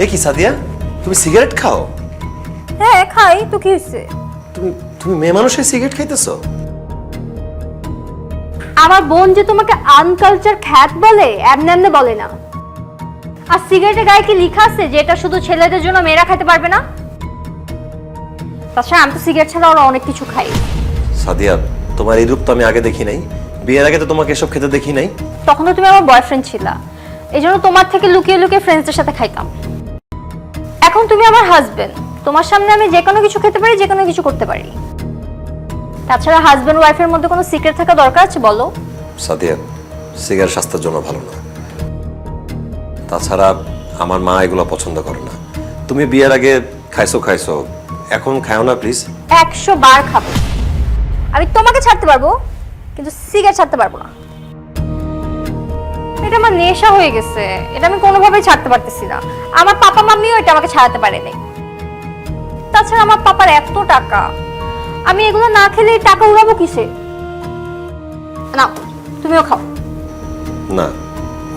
এ কি সাদিয়া, তুমি সিগারেট খাও? হ্যাঁ খাই, তো কি হয়েছে? তুমি তুমি মেয়ে মানুষের সিগারেট খাইতেছো? আমার বোন যে তোমাকে আনকালচার খ্যাত বলে, এমনি এমনি বলে না। আর সিগারেটের গায়ে কি লেখা আছে যে এটা শুধু ছেলেদের জন্য, মেয়েরা খেতে পারবে না? তাছাড়া আমি তো সিগারেট ছাড়া ওরা অনেক কিছু খাই। সাদিয়া, তোমার এই রূপ তো আমি আগে দেখি নাই। বিয়ের আগে তো তোমাকে এসব খেতে দেখি নাই। তখন তো তুমি আমার বয়ফ্রেন্ড ছিলা, এই জন্য তোমার থেকে লুকিয়ে লুকিয়ে ফ্রেন্ডসদের সাথে খাইতাম। এখন তুমি আমার হাজবেন্ড, তোমার সামনে আমি যে কোনো কিছু খেতে পারি, যে কোনো কিছু করতে পারি। তাছাড়া হাজবেন্ড ওয়াইফের মধ্যে কোনো সিক্রেট থাকা দরকার আছে বলো? সাদিয়া, সিগারেট স্বাস্থ্যের জন্য ভালো না। তাছাড়া আমার মা এগুলো পছন্দ করে না। তুমি বিয়ের আগে খাইছো, এখন খাও না প্লিজ। 100 বার খাবো। আমি তোমাকে ছাড়তে পারবো, কিন্তু সিগারেট ছাড়তে পারবো না। এটা আমার নেশা হয়ে গেছে, এটা আমি কোনোভাবেই ছাড়তে পারতেছি না। আমার পাপা মাম্মিও এটা আমাকে ছাড়াতে পারেনি। তাছাড়া আমার পাপার এত টাকা, আমি এগুলো না খেলে এই টাকা উড়াবো কিসে? না, তুমিও খাও। না,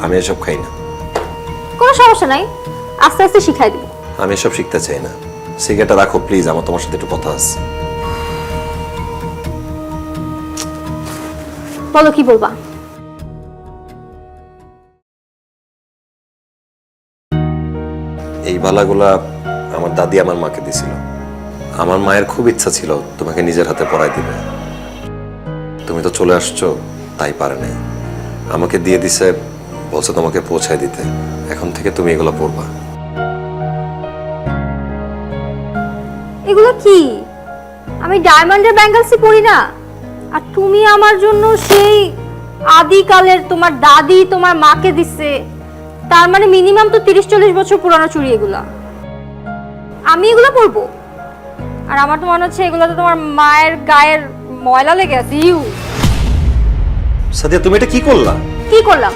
আমি এসব খাই না। কোনো সমস্যা নাই, আস্তে আস্তে শিখাই দিব। আমি এসব শিখতে চাই না। সিগারেটটা রাখো প্লিজ, আমার তোমার সাথে একটু কথা আছে। বলো, কি বলবা? এই বালাগুলা আমার দাদি আমার মাকে দিছিল। আমার মায়ের খুব ইচ্ছা ছিল তোমাকে নিজের হাতে পরাই দিবে। তুমি তো চলে আসছো, তাই পারে নাই। আমাকে দিয়ে দিছে, বলছে তোমাকে পৌঁছায় দিতে। এখন থেকে তুমি এগুলো পরবা। এগুলো কি? আমি ডায়মন্ডের ব্যাঙ্গলসই পরি না? আর তুমি আমার জন্য সেই আদিকালের তোমার দাদি তোমার মাকে দিচ্ছে, তার মানে মিনিমাম তো 30-40 বছর পুরানো চুড়ি এগুলা। আমি এগুলো পরবো? আর আমার তো মনে হচ্ছে এগুলোতে তোমার মায়ের গায়ের ময়লা লেগে আছে। সাদিয়া, তুমি এটা কি করলা? কি করলাম?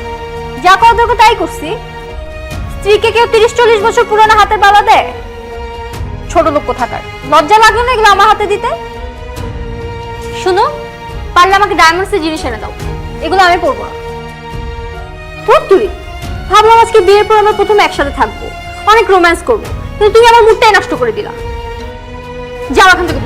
যা করা দরকার তাই করছি। স্ত্রীকে কেউ 30-40 বছর পুরানো হাতের বালা দেয়? ছোট লোক কোথাকার, লজ্জা লাগলো না এগুলো আমার হাতে দিতে? শুনো, পারলে আমাকে ডায়মন্ডসের জিনিস এনে দাও, এগুলো আমি পরবো না। তুই ভাবলাম আজকে বিয়ের পর আমরা প্রথম একসাথে থাকবো, অনেক রোম্যান্স করবো, কিন্তু তুমি আমার মুডটাই নষ্ট করে দিলা। যাও এখান থেকে।